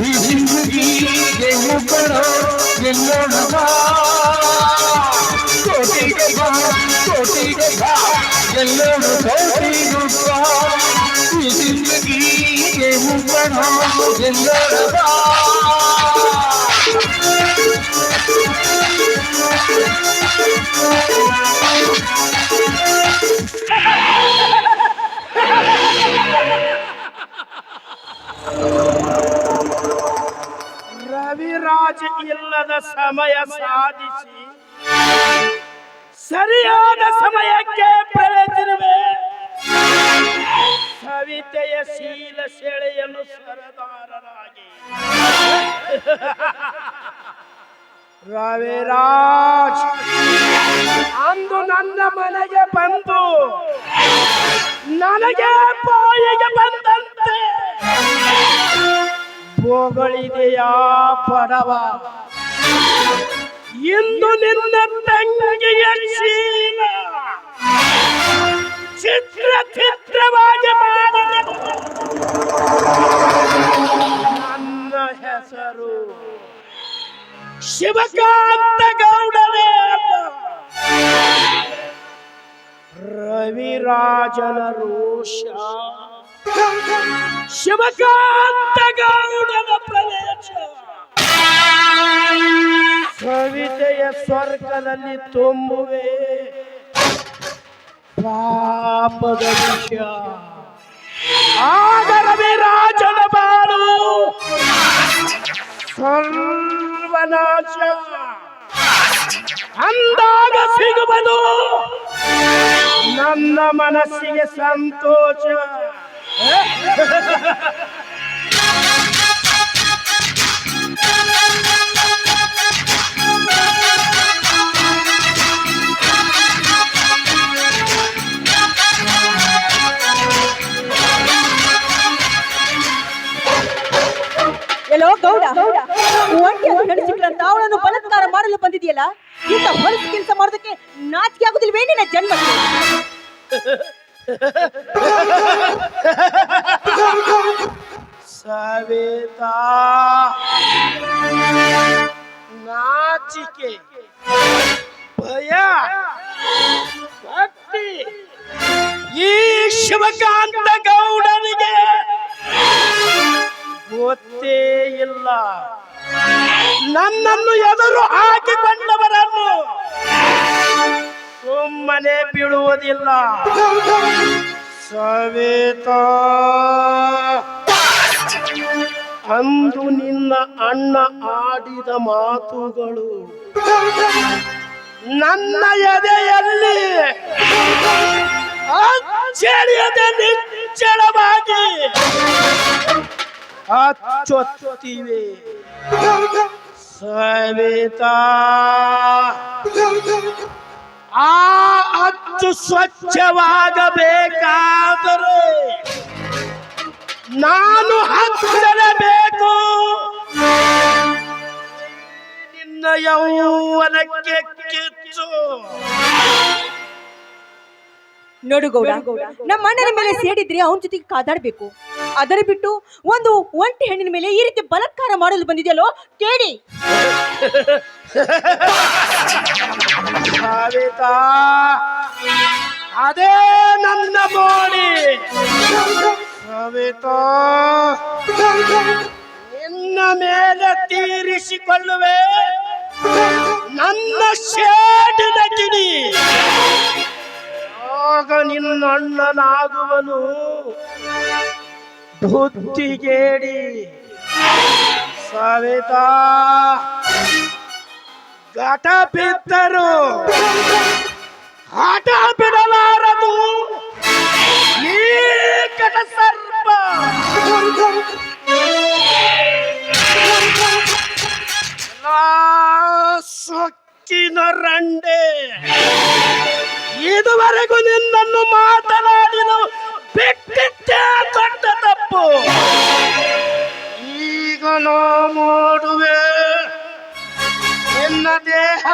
ಈ ಜಿಂದಗಿಗೆ ಮುಬ್ಬಳೋ ಎಲ್ಲೋಣ ಕೋಟಿಗೆ ಬಾ ಎಲ್ಲೋಣ ಕೋಟಿಗೂ ಬಾ ಈ ಜಿಂದಗಿಗೆ ಮುಬ್ಬಳೋ ಎಲ್ಲೋಣ ರವಿರಾಜ್ ಇಲ್ಲದ ಸಮಯ ಸಾಧಿಸಿ ಸರಿಯಾದ ಸಮಯಕ್ಕೆ ಪ್ರವೇಶಿರುವೆ. ಸವಿತೆಯ ಶೀಲ ಸೆಳೆಯಲು ಸರದಾರರಾಗಿ ರವಿರಾಜ್ ಅಂದು ನನ್ನ ಮನೆಗೆ ಬಂದು ನನಗೆ ಬಾಯಿಗೆ ಬಂದಂತೆ ಬೋಗಳಿದೆಯಾ ಪಡವ ಇಂದು ನಿನ್ನ ತಂಗಿಯ ಶೀಲ ಚಿತ್ರವಾಗಿ ಮಾಡಿದ ನನ್ನ ಹೆಸರು ಶಿವಕಾಂತ ಗೌಡನೇ ಅಲ್ಲ, ರವಿರಾಜನ ರೋಷ ಶಿವಕಾಂತ ಗೌಡನ ಪ್ರವೇಶ ಸವಿತೆಯ ಸ್ವರ್ಗದಲ್ಲಿ ತುಂಬುವೆ ಪಾಪದ ವಿಷ. ಆಗ ರವಿರಾಜನ ಬಾಳು ಸರ್ವನಾಶ. ಅಂದಾಗ ಸಿಗುವುದು ನನ್ನ ಮನಸ್ಸಿಗೆ ಸಂತೋಷ. ಎಲ್ಲೋ ಗೌಡ, ಒಂಟಿ ಹೆಣ್ಣು ಸಿಕ್ಕಂತ ಅವಳನ್ನು ಬಲಾತ್ಕಾರ ಮಾಡಲು ಬಂದಿದೆಯಲ್ಲ, ಇಂಥ ಹೊಲಸು ಕೆಲಸ ಮಾಡೋದಕ್ಕೆ ನಾಚಿಕೆ ಆಗುದಿಲ್ವೇ ನಿನ್ನ ಜನ್ಮಕ್ಕೆ? ಸವಿತಾ, ನಾಚಿಕೆ, ಭಯ, ಭಕ್ತಿ ಈ ಶಿವಕಾಂತ ಗೌಡನಿಗೆ ಗೊತ್ತೇ ಇಲ್ಲ. ನನ್ನನ್ನು ಎದುರು ಹಾಕಿಕೊಂಡವರನ್ನು ಸುಮ್ಮನೆ ಬಿಡುವುದಿಲ್ಲ. ಸವಿತಾ, ಅಂದು ನಿನ್ನ ಅಣ್ಣ ಆಡಿದ ಮಾತುಗಳು ನನ್ನ ಎದೆಯಲ್ಲಿ ಅಚ್ಚಳಿಯದೆ ನಿಚ್ಚಳವಾಗಿ ಅಚ್ಚೊತ್ತಿವೆ. ಸವಿತಾ, ಆ ಅಚ್ಚು ಸ್ವಚ್ಛವಾಗಬೇಕಾದರೆ ನಾನು ಹಚ್ಚಲೇಬೇಕು. ನಿನ್ನ ಯೌವನಕ್ಕೆ ಕಿಚ್ಚು. ನೋಡು ಗೌಡ, ನಮ್ಮ ಅಣ್ಣನ ಮೇಲೆ ಸೇಡಿದ್ರೆ ಅವನ ಜೊತೆಗೆ ಕಾದಾಡ್ಬೇಕು. ಅದರ ಬಿಟ್ಟು ಒಂದು ಒಂಟಿ ಹೆಣ್ಣಿನ ಮೇಲೆ ಈ ರೀತಿ ಬಲಾತ್ಕಾರ ಮಾಡಲು ಬಂದಿದೆಯಲ್ಲೋ ಕೇಳಿ. ಸವಿತಾ, ಅದೇ ನನ್ನ ಮೋಡಿ. ಸವಿತಾ, ನಿನ್ನ ಮೇಲೆ ತೀರಿಸಿಕೊಳ್ಳುವೆ ನನ್ನ ಶೇಡಿನ ಕಿಡಿ. ಆಗ ನಿನ್ನ ಅಣ್ಣನಾಗುವನು ಬುದ್ಧಿಗೇಡಿ. ಸವಿತಾ, ಘಟ ಬಿದ್ದರು ಹಠ ಬಿಡಲಾರದು ಈ ಘಟ ಸರ್ಪ. ಸೊಕ್ಕಿನ ರಂಡೆ, ಇದುವರೆಗೂ ನಿನ್ನನ್ನು ಮಾತನಾಡಿನು ಬಿಟ್ಟಿದ್ದೇ ದೊಡ್ಡ ತಪ್ಪು. ಈಗ ನಾ ಮಾಡುವೆ ನಿನ್ನ ದೇಹ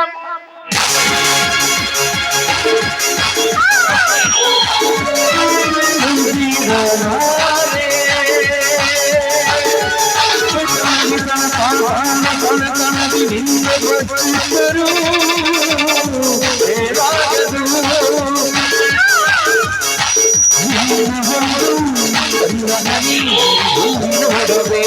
ಆದರೂ ಹೇಳಾಗದು ನೋಡವೇ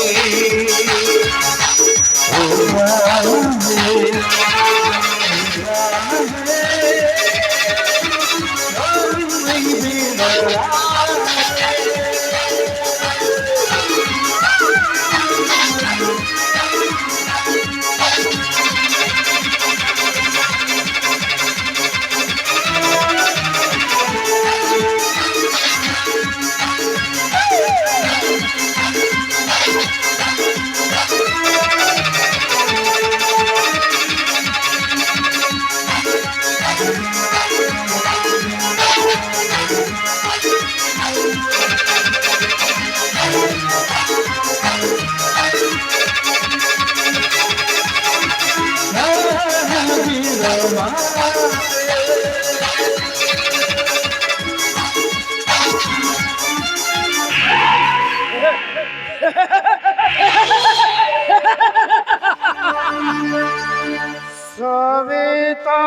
ಸವಿತಾ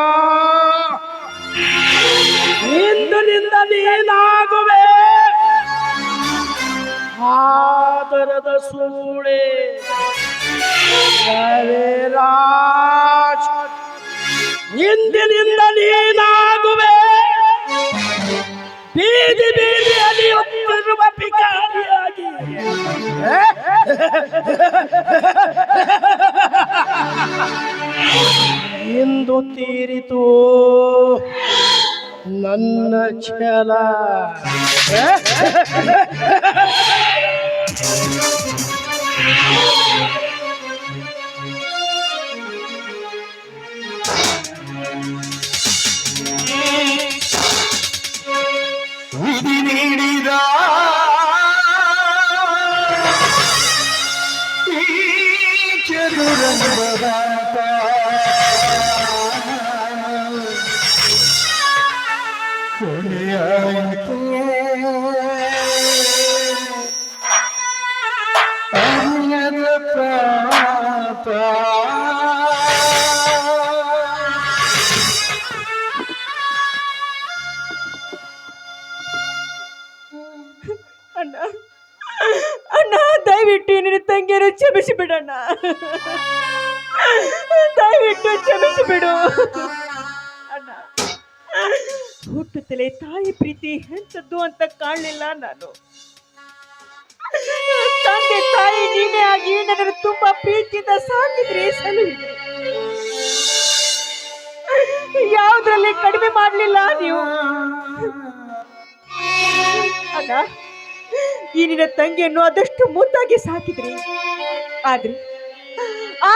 ಇಂದಿನಿಂದ ನೀನಾಗುವೆ ಆದರದ ಸೂಳೆ ರವಿರಾಜ್. ಇಂದಿನಿಂದ ನೀನಾಗುವೆ ಬೀದಿ ಬೀದಿಯಲ್ಲಿ ಒತ್ತಿರುವ ಭಿಕಾರಿಯಾಗಿ. ಇಂದು ತೀರಿತು ನನ್ನ ಛಲ. ವಿಧಿ ನೀಡಿದ ಈ ಚದುರಂಗದಾಟ ಕೊನೆಯಾಯಿತು ಅನ್ಯದ ಪಾಪ. ಅಣ್ಣ ಅಣ್ಣ ದಯವಿಟ್ಟು ನಿನ್ನ ತಂಗಿಯನ್ನು ಕ್ಷಮಿಸಿಬಿಡಣ್ಣ, ದಯವಿಟ್ಟು ಕ್ಷಮಿಸಿಬಿಡು ಅಣ್ಣ. ಹುಟ್ಟುತ್ತಲೇ ತಾಯಿ ಪ್ರೀತಿ ಎಂಥದ್ದು ಅಂತ ಕಾಣಲಿಲ್ಲ ನಾನು. ತಂದೆ ತಾಯಿ ನೀನೇ ಆಗಿ ನನ್ನನ್ನು ತುಂಬಾ ಪ್ರೀತಿಯಿಂದ ಸಾಕಿದ್ರಿ, ಸಲುಹಿದ್ರಿ. ಯಾವುದ್ರಲ್ಲಿ ಕಡಿಮೆ ಮಾಡಲಿಲ್ಲ ನೀವು ಅಣ್ಣ. ಈ ನಿನ್ನ ತಂಗಿಯನ್ನು ಆದಷ್ಟು ಮುದ್ದಾಗಿ ಸಾಕಿದ್ರಿ. ಆದ್ರೆ ಆ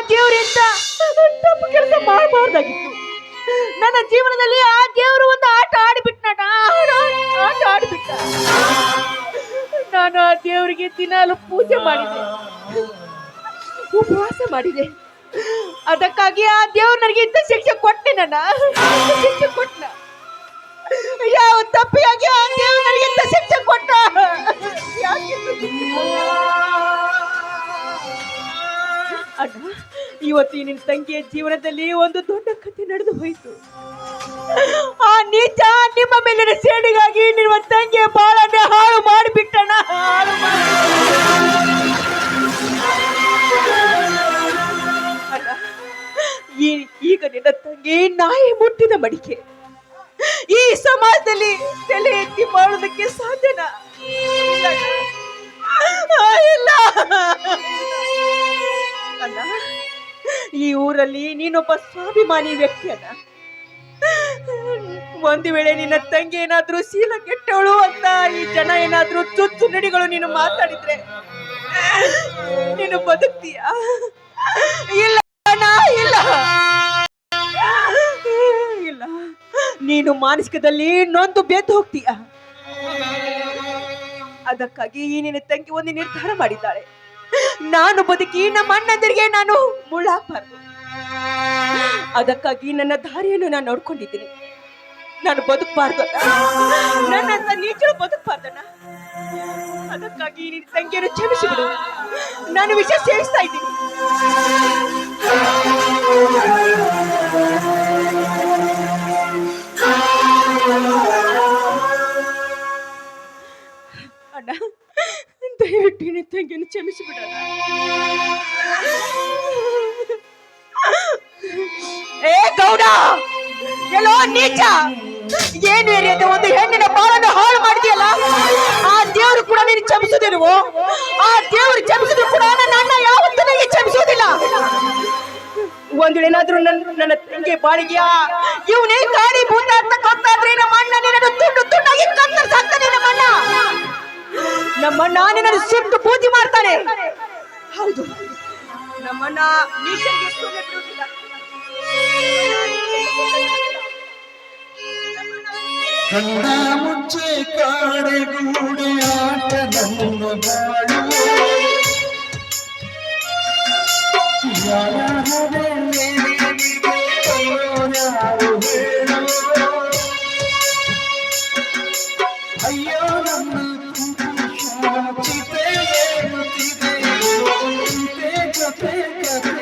ದೇವರಿಂದ ತಪ್ಪು ಕೆಲಸ ಮಾಡಬಾರ್ದಾಗಿತ್ತು. ನನ್ನ ಜೀವನದಲ್ಲಿ ಆ ದೇವರು ಒಂದು ಆಟ ಆಡಿಬಿಟ್ಟ. ಆಟ ಆಡಿಬಿಟ್ಟ. ನಾನು ಆ ದೇವರಿಗೆ ದಿನಾಲು ಪೂಜೆ ಮಾಡಿದೆ, ಉಪವಾಸ ಮಾಡಿದೆ. ಅದಕ್ಕಾಗಿ ಆ ದೇವ್ರು ನನಗೆ ಇಂಥ ಶಿಕ್ಷೆ ಕೊಟ್ಟೆ. ಶಿಕ್ಷೆ ಕೊಟ್ಟ. ಯಾವ ತಪ್ಪಿಯಾಗಿ ಆ ದೇವ್ರು ನನಗೆ ಇಂಥ ಶಿಕ್ಷೆ ಕೊಟ್ಟ? ಅಣ್ಣ, ಇವತ್ತು ನಿನ್ನ ತಂಗಿಯ ಜೀವನದಲ್ಲಿ ಒಂದು ದೊಡ್ಡ ಕಥೆ ನಡೆದು ಹೋಯಿತು. ಆ ನೀಚ ನಿಮ್ಮ ಮೇಲಿನ ಸೇಡಿಗಾಗಿ ನಿಮ್ಮ ತಂಗಿಯ ಬಾಳನ್ನೇ ಹಾಳು ಮಾಡಿಬಿಟ್ಟಣ. ಅಣ್ಣ, ಈಗ ನಿನ್ನ ತಂಗಿ ನಾಯಿ ಮುಟ್ಟಿದ ಮಡಿಕೆ. ಈ ಸಮಾಜದಲ್ಲಿ ತಲೆ ಎತ್ತಿ ಮಾಡೋದಕ್ಕೆ ಸಾಧ್ಯನಾ? ಇಲ್ಲ ಅಣ್ಣ, ಈ ಊರಲ್ಲಿ ನೀನೊಬ್ಬ ಸ್ವಾಭಿಮಾನಿ ವ್ಯಕ್ತಿ ಅಣ್ಣ. ಒಂದು ವೇಳೆ ನಿನ್ನ ತಂಗಿ ಏನಾದ್ರೂ ಶೀಲ ಕೆಟ್ಟವಳು ಅಂತ ಈ ಜನ ಏನಾದ್ರೂ ಚುಚ್ಚು ನುಡಿಗಳು ನೀನು ಮಾತಾಡಿದ್ರೆ ನೀನು ಬದುಕ್ತೀಯ? ಇಲ್ಲ ಅಣ್ಣ, ಇಲ್ಲ ಇಲ್ಲ, ನೀನು ಮಾನಸಿಕದಲ್ಲಿ ನೊಂದು ಬೆದ್ದು ಹೋಗ್ತೀಯ. ಅದಕ್ಕಾಗಿ ಈ ನಿನ್ನ ತಂಗಿ ಒಂದು ನಿರ್ಧಾರ ಮಾಡಿದ್ದಾಳೆ. ನಾನು ಬದುಕಿ ನಮ್ಮ ಅಣ್ಣಂದಿರಿಗೆ ನಾನು ಮುಳ್ಳಾಗಬಾರ್ದು. ಅದಕ್ಕಾಗಿ ನನ್ನ ದಾರಿಯನ್ನು ನಾನು ನೋಡ್ಕೊಂಡಿದ್ದೀನಿ. ನಾನು ಬದುಕಬಾರ್ದು ನನ್ನಂತ ನೀಚರು ಬದುಕಬಾರ್ದಣ್ಣ. ಅದಕ್ಕಾಗಿ ನಿನ್ನ ತಂಗಿಯನ್ನು ಕ್ಷಮಿಸಿಬಿಡು. ನಾನು ವಿಷಯ ಸೇವಿಸ್ತಾ ಇದ್ದೀನಿ. ಅಣ್ಣ, ದಯವಿಟ್ಟು ನಿನ್ನ ತಂಗಿಯನ್ನು ಕ್ಷಮಿಸಿಬಿಡಣ್ಣ. ಏ ಗೌಡ, ಎಲ್ಲೋ ನೀಚ, ಏನು ಏರಿಯದ ಒಂದು ಹೆಣ್ಣಿನ ಬಾಳನ್ನು ಹಾಳು ಮಾಡಿದೆಯಲ್ಲ, ಆ ದೇವರು ಕೂಡ ನೀನು ಕ್ಷಮಿಸುವುದಿಲ್ವೋ? ಆ ದೇವರು ಕ್ಷಮಿಸಿದ್ರು ಕೂಡ ನನ್ನ ಅಣ್ಣ ಯಾವತ್ತೂ ನನಗೆ ಕ್ಷಮಿಸುವುದಿಲ್ಲ. ಒಂದು ಏನಾದ್ರೂ ನನ್ನ ತಂಗಿ ಬಾಳಿಗೆಯ ಇವನೇ ಗಾಡಿ ಭೂತ ಅಂತ ಗೊತ್ತಾದ್ರೆ ನಮ್ಮ ಅಣ್ಣ ನಿನ್ನನ್ನು ತುಂಡು ತುಂಡಾಗಿ ಕತ್ತರಿಸಾಕ್ತಾನೆ. ನಮ್ಮಣ್ಣ ನಿನ್ನನ್ನು ಸುಟ್ಟು ಪೂಜೆ ಮಾಡ್ತಾನೆ. ಹೌದು, ನಮ್ಮಣ್ಣ ನೀಚರಿಗೆ ಸುಮ್ಮನೆ ಬಿಡುವುದಿಲ್ಲ. ಕಣ್ಣ ಮುಚ್ಚೆ ಕಾಡೆಗೂಡೆ ಆಟ ನನ್ನ ಬಾಳು ಅಯ್ಯೋ ನನ್ನ ಚಿತೆ ಏನುತ್ತಿದೆ ಕತೆ ಕತೆ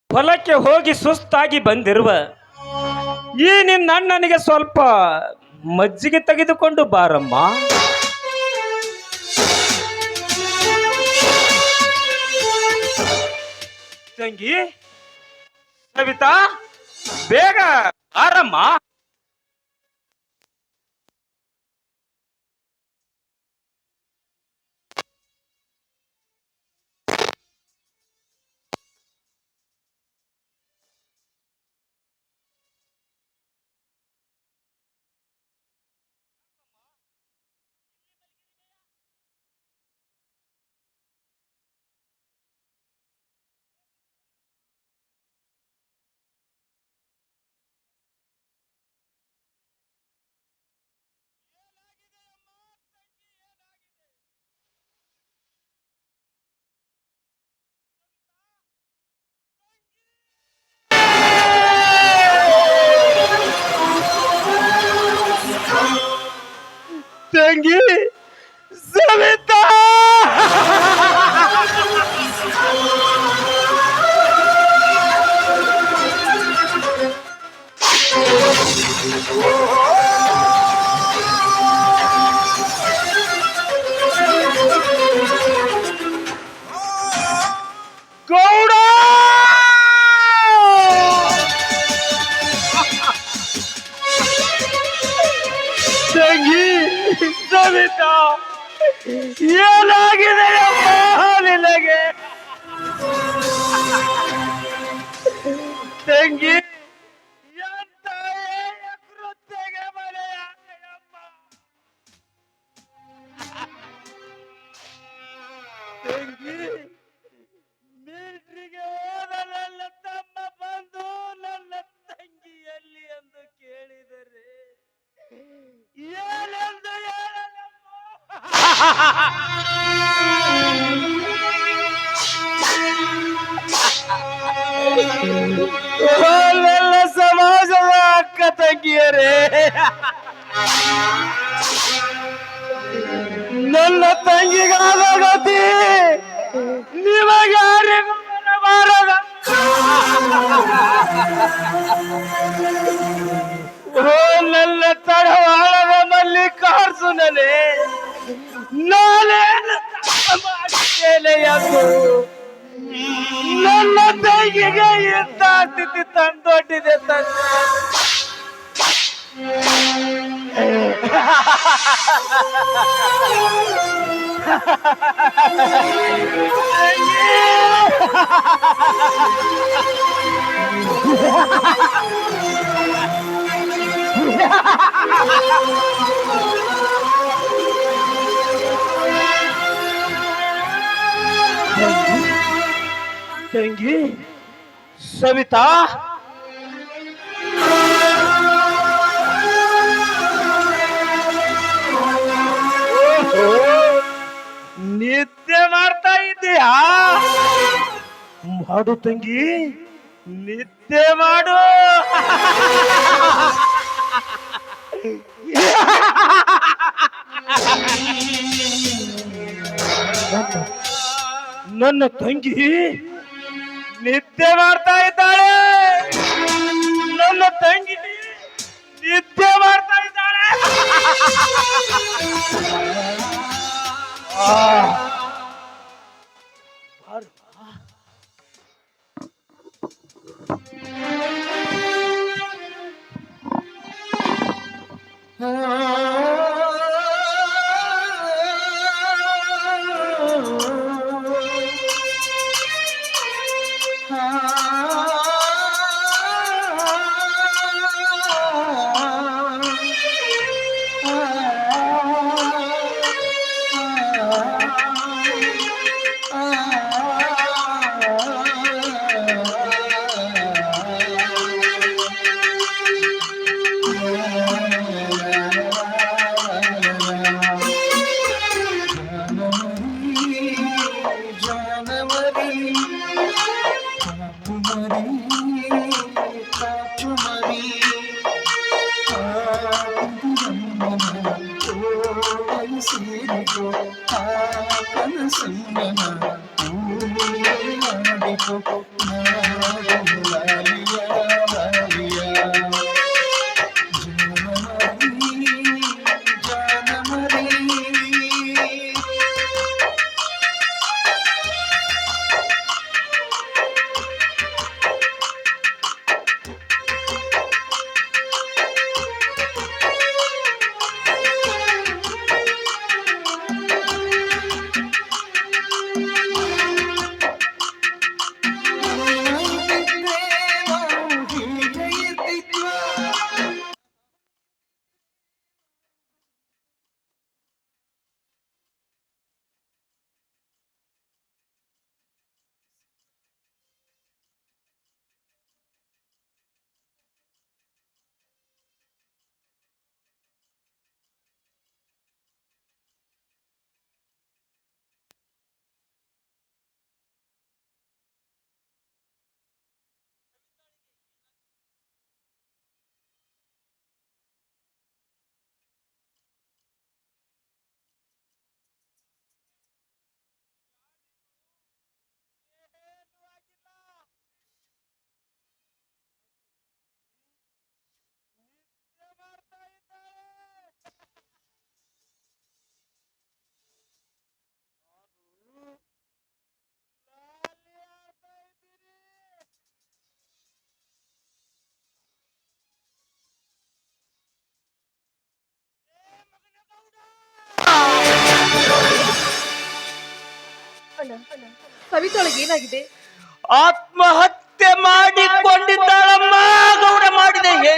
ಹೊಲಕ್ಕೆ ಹೋಗಿ ಸುಸ್ತಾಗಿ ಬಂದಿರುವ ಈ ನಿನ್ನ ಅಣ್ಣನಿಗೆ ಸ್ವಲ್ಪ ಮಜ್ಜಿಗೆ ತೆಗೆದುಕೊಂಡು ಬಾರಮ್ಮ. ತಂಗಿ ಸವಿತಾ, ಬೇಗ ಬಾರಮ್ಮ. ತಂಗಿ ಸವಿತಾ, ಗೌಡ, ತಂಗಿ ಸವಿತಾ, ಏನಾಗಿದೆ ನಿನಗೆ? ತಂಗಿ ಎಂತ ಕೃತ್ಯಗೆ ಬರೆಯಮ್ಮ. ತಂಗಿ ಮಿಲಿಟರಿಗೆ ಹೋದ ನನ್ನ ತಮ್ಮ ಬಂದು ನನ್ನ ತಂಗಿಯಲ್ಲಿ ಎಂದು ಕೇಳಿದರೆ ಏನೆಂದು ಹೇಳಲಮ್ಮ? ನನ್ನ ಸಮಾಜದ ಅಕ್ಕ ತಂಗಿಯರೇ, ನನ್ನ ತಂಗಿಗಾದ ಗತಿ ನಿಮಗ್ಯಾರಿಗೂ ಬರಬಾರದ. ಓ ನನ್ನ ತಡವಾಳದ ಮಲ್ಲಿಕಾರ್ಜುನನೇ, ನಾನೇನು ಮಾಡಿದ್ದೇನೆ ಎಂದು ನನ್ನ ತಂಗಿಗೆ ಇಂಥ ಸ್ಥಿತಿ ತಂದೊಡ್ಡಿದೆ ತಂದೆ. ತಂಗಿ ಸವಿತಾ, ನಿದ್ದೆ ಮಾಡ್ತಾ ಇದ್ದೀಯಾ? ಮಾಡು ತಂಗಿ, ನಿದ್ದೆ ಮಾಡು. ನನ್ನ ತಂಗಿ ನಿದ್ದೆ ಮಾಡ್ತಾ ಇದ್ದಾಳೆ. ನನ್ನ ತಂಗಿ ನಿದ್ದೆ ಮಾಡ್ತಾ ಇದ್ದಾಳೆ. ಸವಿತೊಳಗೆ ಏನಾಗಿದೆ? ಆತ್ಮಹತ್ಯೆ ಮಾಡಿಕೊಂಡಿದ್ದಾಳಮ್ಮ. ಗೌಡ ಮಾಡಿದೆ ಹೇಗೆ?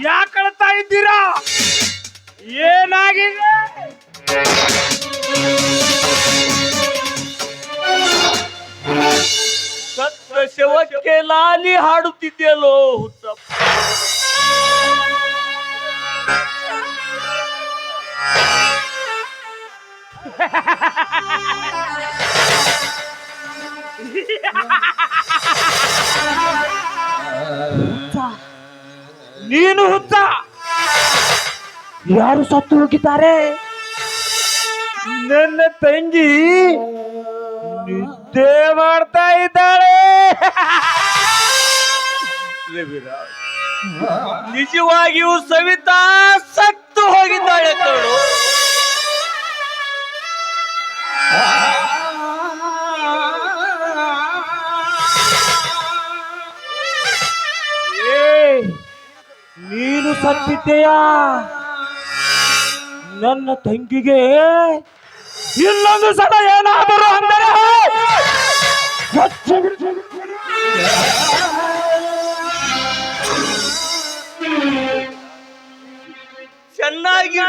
ಯಾಕಳ್ತಾ ಇದ್ದೀರಾ? ಏನಾಗಿದೆ? ಸತ್ತ ಶವಕ್ಕೆ ಲಾಲಿ ಹಾಡುತ್ತಿದ್ದೆಯಲ್ಲೋ ಹುಚ್ಚಪ್ಪ. ನೀನು ಹುಚ್ಚ? ಯಾರು ಸತ್ತು ಹೋಗಿದ್ದಾರೆ? ನನ್ನ ತಂಗಿ ನಿದ್ದೆ ಮಾಡ್ತಾ ಇದ್ದಾಳೆ. ನಿಜವಾಗಿಯೂ ಸವಿತಾ ಸತ್ತು ಹೋಗಿದ್ದಾಳೆ ಕಣೋ. ನೀನು ಸತ್ತಿದ್ದೀಯಾ? ನನ್ನ ತಂಗಿಗೆ ಇನ್ನೊಂದು ಸಲ ಏನಾದರೂ ಅಂದರೆ ಚೆನ್ನಾಗಿ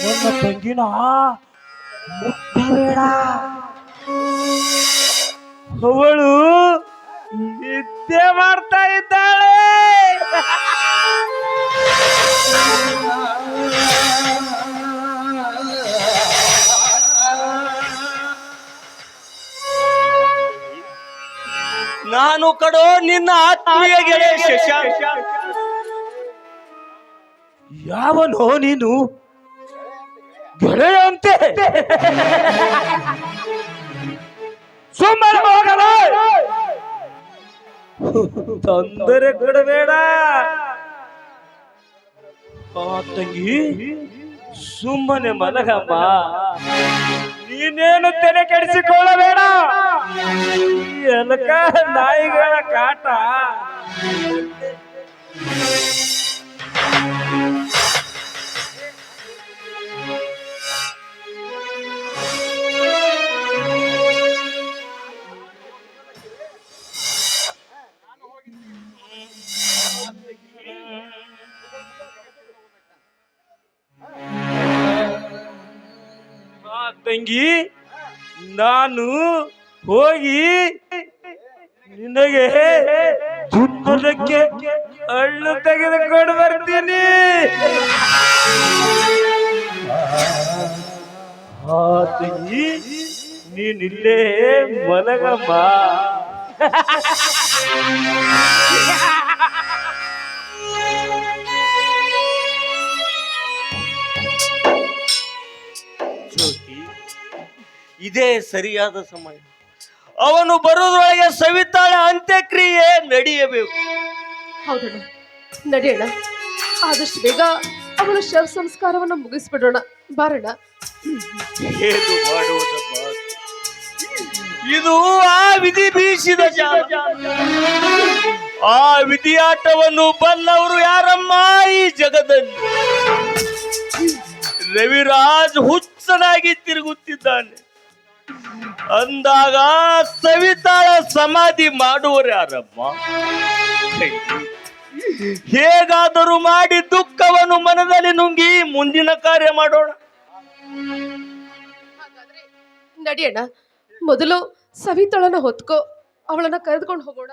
ನನ್ನ ತಂಗಿನ ಮುಟ್ಟಬೇಡ, ಅವಳು ನಿದ್ದೆ ಮಾಡ್ತಾ ಇದ್ದಾಳೆ. ನಾನು ಕಡೋ ನಿನ್ನ ಆತ್ಮೀಯ ಗೆಳೆಯ ಶಶಾಂಕ. ಯಾವನೋ ನೀನು ಗೆಳೆಯ ಅಂತೆ? ಸುಮ್ಮನೆ ಹೋಗಲ್ಲ, ತೊಂದರೆ ಕೊಡಬೇಡ. ತಂಗಿ ಸುಮ್ಮನೆ ಮಲಗಮ್ಮ, ನೀನೇನು ತಲೆ ಕೆಡಿಸಿಕೊಳ್ಳಬೇಡ. ಎಲಕ ನಾಯಿಗಳ ಕಾಟ. ತಂಗಿ, ನಾನು ಹೋಗಿ ನಿನಗೆ ದುಪ್ಪದಕ್ಕೆ ಹಳ್ಳು ತೆಗೆದುಕೊಂಡು ಬರ್ತೀನಿ. ತಂಗಿ, ನೀನಿಲ್ಲೇ ಮಲಗಮ್ಮ. ಇದೇ ಸರಿಯಾದ ಸಮಯ. ಅವನು ಬರೋದ್ರೊಳಗೆ ಸವಿತಾಳ ಅಂತ್ಯಕ್ರಿಯೆ ನಡೆಯಬೇಕು. ಹೌದಣ್ಣ, ನಡೆಯೋಣ. ಆದಷ್ಟು ಬೇಗ ಅವಳ ಶವ ಸಂಸ್ಕಾರವನ್ನು ಮುಗಿಸ್ಬಿಡೋಣ. ಬಾರಣ್ಣ. ಏನು ಮಾಡುವುದ ಮಾತು? ಇದು ಆ ವಿಧಿ ಬೀಸಿದ ಜಾಲ. ಆ ವಿಧಿಯಾಟವನ್ನು ಬಲ್ಲವರು ಯಾರಮ್ಮ ಈ ಜಗದಲ್ಲಿ? ರವಿರಾಜ್ ಹುಚ್ಚನಾಗಿ ತಿರುಗುತ್ತಿದ್ದಾನೆ ಅಂದಾಗ ಸವಿತಾಳ ಸಮಾಧಿ ಮಾಡುವರು ಯಾರಮ್ಮ? ಹೇಗಾದರೂ ಮಾಡಿ ದುಃಖವನ್ನು ಮನದಲ್ಲಿ ನುಂಗಿ ಮುಂದಿನ ಕಾರ್ಯ ಮಾಡೋಣ. ನಡೆಯೋಣ. ಮೊದಲು ಸವಿತಳನ ಹೊತ್ಕೋ, ಅವಳನ್ನ ಕರೆದುಕೊಂಡು ಹೋಗೋಣ.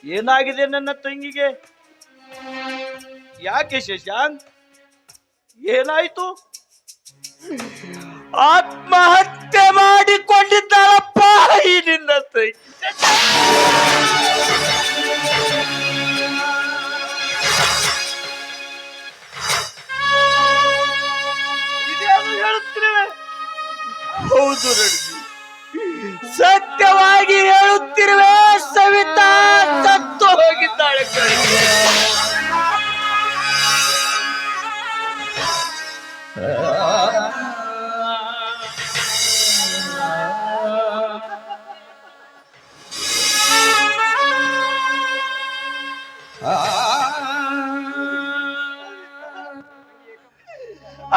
ಏನಾಗಿದೆ ನನ್ನ ತಂಗಿಗೆ? ಯಾಕೆ ಶಶಾಂಕ್, ಏನಾಯ್ತು? ಆತ್ಮಹತ್ಯೆ ಮಾಡಿಕೊಂಡಿದ್ದಾಳಪ್ಪ ಈ ನಿನ್ನ ತಂಗಿ. ಇದೇನು ಹೇಳುತ್ತಿರುವೆ? ಹೌದು ರಣಜಿ, ಸತ್ಯವಾಗಿ ಹೇಳುತ್ತಿರುವೆ. ಸವಿತಾ ಸತ್ತು ಹೋಗಿದ್ದಾಳೆ.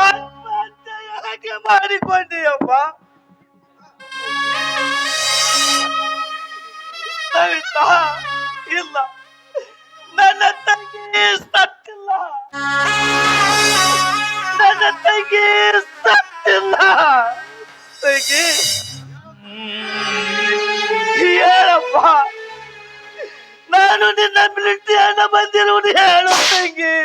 ಆತ್ಮಹತ್ಯೆ ಯಾಕೆ ಮಾಡಿಕೊಂಡಿಯಪ್ಪ? ಸವಿತಾ ಇಲ್ಲ, ನನ್ನ ತಂಗಿ ಸತ್ತಿಲ್ಲ, ನನ್ನ ತಂಗಿ ಸತ್ತಿಲ್ಲ. ತಂಗಿ ಹೇಳಪ್ಪ, ನಾನು ನಿನ್ನ ಮೃತ್ಯನ್ನ ಬಂದಿರುವುದು ಹೇಳು ತಂಗಿ.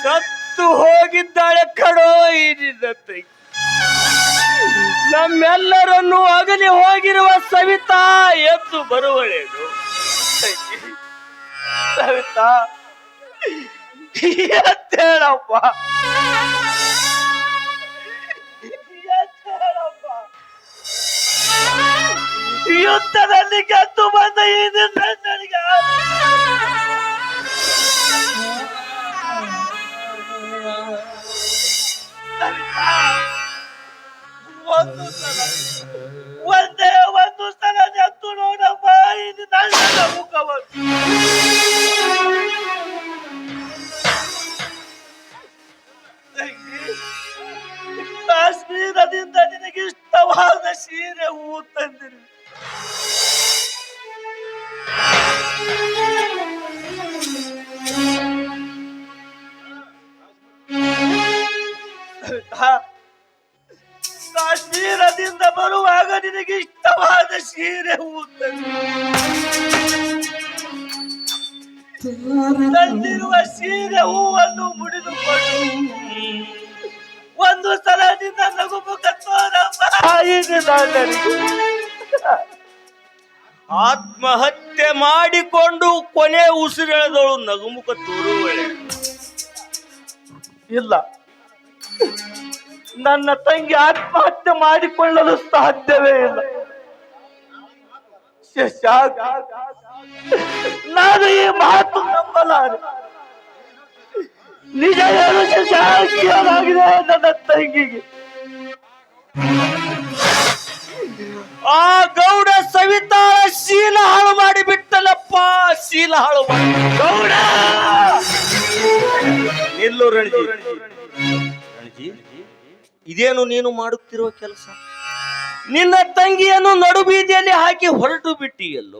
ಸತ್ತು ಹೋಗಿದ್ದಾಳೆ ಕಡೋ ಈ ನಿನ್ನ ತಂಗಿ. ನಮ್ಮೆಲ್ಲರನ್ನು ಅಗಲಿ ಹೋಗಿರುವ ಸವಿತಾ ಎದ್ದು ಬರುವಳೇನು? ಸವಿತಾ ಎದ್ದೇಳಪ್ಪ, ಎದ್ದೇಳಪ್ಪ. ಯುದ್ಧದಲ್ಲಿ ಗೆದ್ದು ಬಂದ ಈ ನನಗೆ ಒಂದೇ ಒಂದು ಸಲ ಎದ್ದು ನೋಡಪ್ಪ, ಇದು ನನ್ನ ತಂದಿರುವ ಸೀರೆ ಹೂವನ್ನು ಮುಡಿದುಕೊಂಡು ಒಂದು ಸಲ ನಿನ್ನ ನಗುಮುಖ ತೋರಮ್ಮ. ಆತ್ಮಹತ್ಯೆ ಮಾಡಿಕೊಂಡು ಕೊನೆ ಉಸಿರೆಳೆದಳು ನಗುಮುಖ ತೋರುವಳೆ. ಇಲ್ಲ, ನನ್ನ ತಂಗಿ ಆತ್ಮಹತ್ಯೆ ಮಾಡಿಕೊಳ್ಳಲು ಸಾಧ್ಯವೇ ಇಲ್ಲ. ಶಶಾಂಕ್, ನಾನು ಈ ಮಾತು ನಂಬಲಾರೆ. ನಿಜ ಹೇಳು ಶಶಾಂಕ್, ಏನಾಗಿದೆ ನನ್ನ ತಂಗಿಗೆ? ಆ ಗೌಡ ಸವಿತಾಳ ಶೀಲ ಹಾಳು ಮಾಡಿ ಬಿಟ್ಟಲಪ್ಪ, ಶೀಲ ಹಾಳು ಮಾಡಿ. ಗೌಡ ನಿಲ್ಲು ರಣಜಿ. ರಣಜಿ, ಇದೇನು ನೀನು ಮಾಡುತ್ತಿರುವ ಕೆಲಸ? ನಿನ್ನ ತಂಗಿಯನ್ನು ನಡು ಬೀದಿಯಲ್ಲಿ ಹಾಕಿ ಹೊರಟು ಬಿಟ್ಟಿಯಲ್ಲೋ?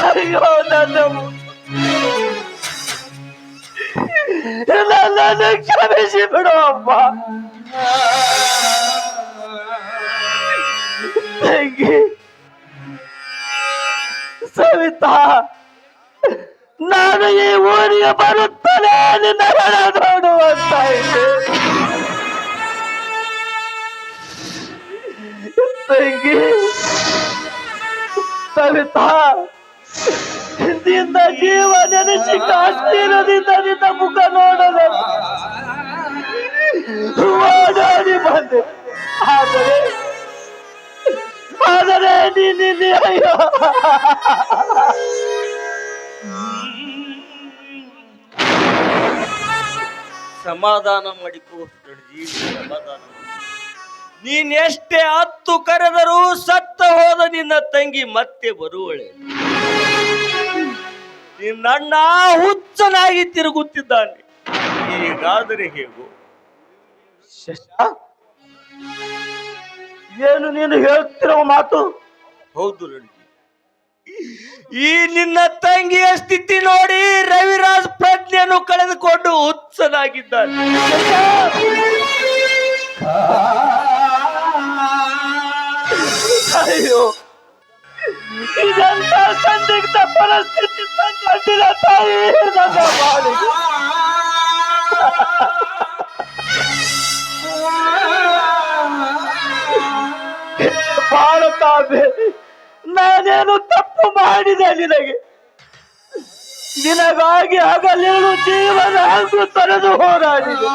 ಅಯ್ಯೋ, ನನ್ನನ್ನು ಕ್ಷಮಿಸಿ ಬಿಡು ಅಮ್ಮ. ತಂಗಿ ಸವಿತಾ, ನಾನು ಈ ಊರಿಗೆ ಬರುತ್ತಲೇ ನಿನ್ನ ಹೆಣ ನೋಡುವಂತ ಇದ್ದೆ. ತಂಗಿ ಸವಿತಾ, ನಿನ್ನ ಜೀವ ನೆನೆಸಿ ಕಾಶ್ಮೀರದಿಂದ ನಿನ್ನ ಮುಖ ನೋಡಲು ಓಡಾಡಿ ಬಂದೆ. ಆದರೆ ನೀನಿಲ್ಲಿ ಅಯ್ಯೋ, ಸಮಾಧಾನ ಮಾಡಿಕೋ ರಣಜಿ, ಸಮಾಧಾನ. ನೀನೆಷ್ಟೇ ಹತ್ತು ಕರೆದರೂ ಸತ್ತ ಹೋದ ನಿನ್ನ ತಂಗಿ ಮತ್ತೆ ಬರುವಳೆ. ನಿನ್ನಣ್ಣ ಹುಚ್ಚನಾಗಿ ತಿರುಗುತ್ತಿದ್ದಾನೆ. ಹೀಗಾದರೆ ಹೇಗೋ? ಏನು ನೀನು ಹೇಳ್ತಿರೋ ಮಾತು? ಹೌದು ರಣಜಿ, ಈ ನಿನ್ನ ತಂಗಿಯ ಸ್ಥಿತಿ ನೋಡಿ ರವಿರಾಜ್ ಪ್ರಜ್ಞೆಯನ್ನು ಕಳೆದುಕೊಂಡು ಹುಚ್ಚನಾಗಿದ್ದಾನೆ. ಅಯ್ಯೋ, ಇದಂತ ಸಂದಿಗ್ಧ ಪರಿಸ್ಥಿತಿ ತಂದಿರ ತಾಯಿ ನನ್ನ ಬಾಳಿಗೆ. ಭಾರತಾಂಬೆ, ನಾನೇನು ತಪ್ಪು ಮಾಡಿದೆ ನಿನಗೆ? ನಿನಗಾಗಿ ಹಗಲಿರುಳು ಜೀವನ ಹಾಗೂ ತೊರೆದು ಹೋರಾಡಿದೆ.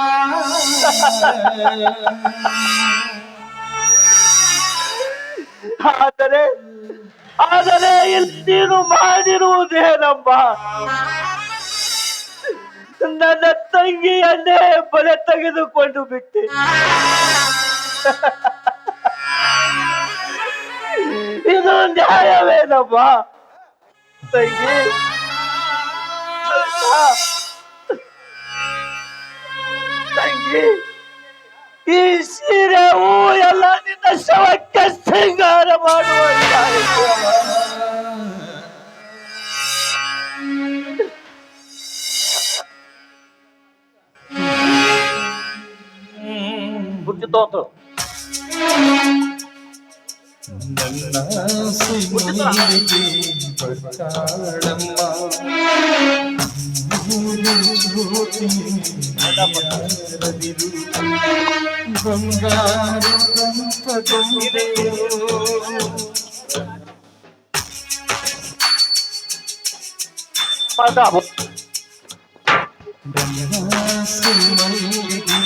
ಆದರೆ ಇಲ್ಲಿ ನೀನು ಮಾಡಿರುವುದೇನಮ್ಮ? ನನ್ನ ತಂಗಿಯನ್ನೇ ಬಲೆ ತೆಗೆದುಕೊಂಡು ಬಿಟ್ಟೆ. ಇದು ನ್ಯಾಯವೇನಮ್ಮ ತಂಗಿ? ತಂಗಿ, ಈ ಸೀರೆ ಹೂ ಎಲ್ಲ ನಿನ್ನ ಶವಕ್ಕೆ ಶೃಂಗಾರ ಮಾಡುವಂತಾಯಿತು. ಬುದ್ಧಿತೋತು ನನ್ನ ಸಿಂಹಿಗೆ ಬರ್ತಾಳಮ್ಮ, ಜ್ಯೋತಿ ಯಾರದಿರು, ಬಂಗಾರ ದಂಪದೊಂದೇ ನನ್ನ ಸಿಂಹಿಗೆ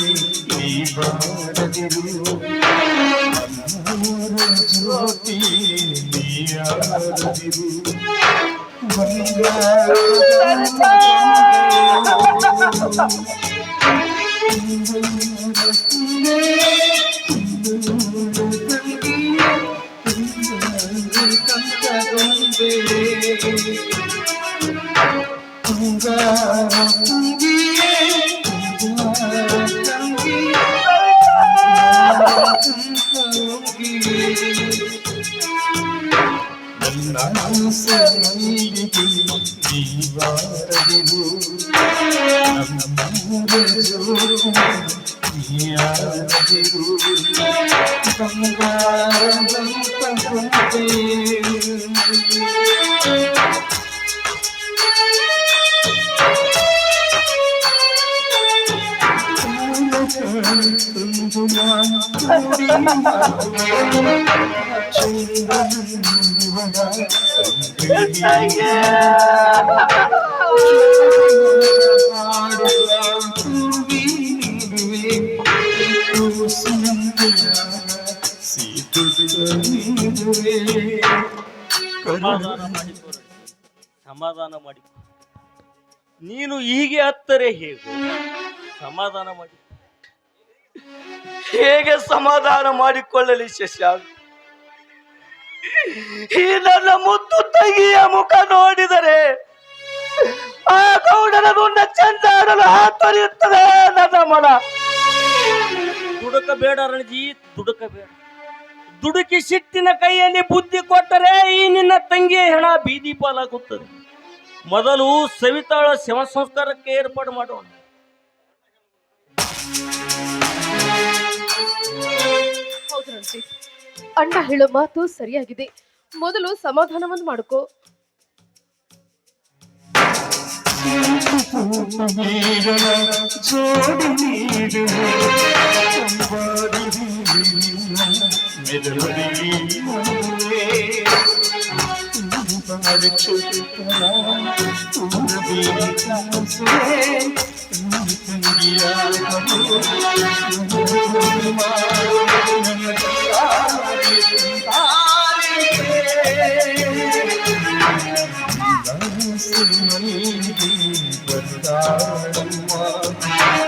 ನೀ ಬಾರದಿರು, ಜ್ಯೋತಿ ಯಾರದಿರು, ಬಂಗಾರ ನೀಯಾರದಿರು ಬಂಗಾರದಂತ ಗೊಂಬೆ. ಸಮಾಧಾನ ಮಾಡಿಕೊ. ನೀನು ಹೀಗೆ ಹತ್ತರೆ ಹೇಗೂ ಸಮಾಧಾನ ಮಾಡಿ. ಹೇಗೆ ಸಮಾಧಾನ ಮಾಡಿಕೊಳ್ಳಲಿ ಶಶಾಂಕ್? ಈ ನನ್ನ ಮುದ್ದು ತಂಗಿಯ ಮುಖ ನೋಡಿದರೆ ಆ ಗೌಡನ ದುಂಡ ಚಂದಾಡಲು ಹಾತೊರೆಯುತ್ತದೆ ನನ್ನ ಮನ. ದುಡುಕಬೇಡ ರಣಜಿ, ದುಡುಕಬೇಡ. ದುಡುಕಿ ಸಿಟ್ಟಿನ ಕೈಯಲ್ಲಿ ಬುದ್ಧಿ ಕೊಟ್ಟರೆ ಈ ನಿನ್ನ ತಂಗಿಯ ಹೆಣ ಬೀದಿ ಪಾಲಾಗುತ್ತದೆ. ಮೊದಲು ಸವಿತಾಳ ಶವ ಸಂಸ್ಕಾರಕ್ಕೆ ಏರ್ಪಾಡು ಮಾಡೋಣ. ಹೌದು ರಂಜಿತ್, ಅಣ್ಣ ಹೇಳೋ ಮಾತು ಸರಿಯಾಗಿದೆ. ಮೊದಲು ಸಮಾಧಾನವನ್ನು ಮಾಡ್ಕೋ. ಜೋಡಿ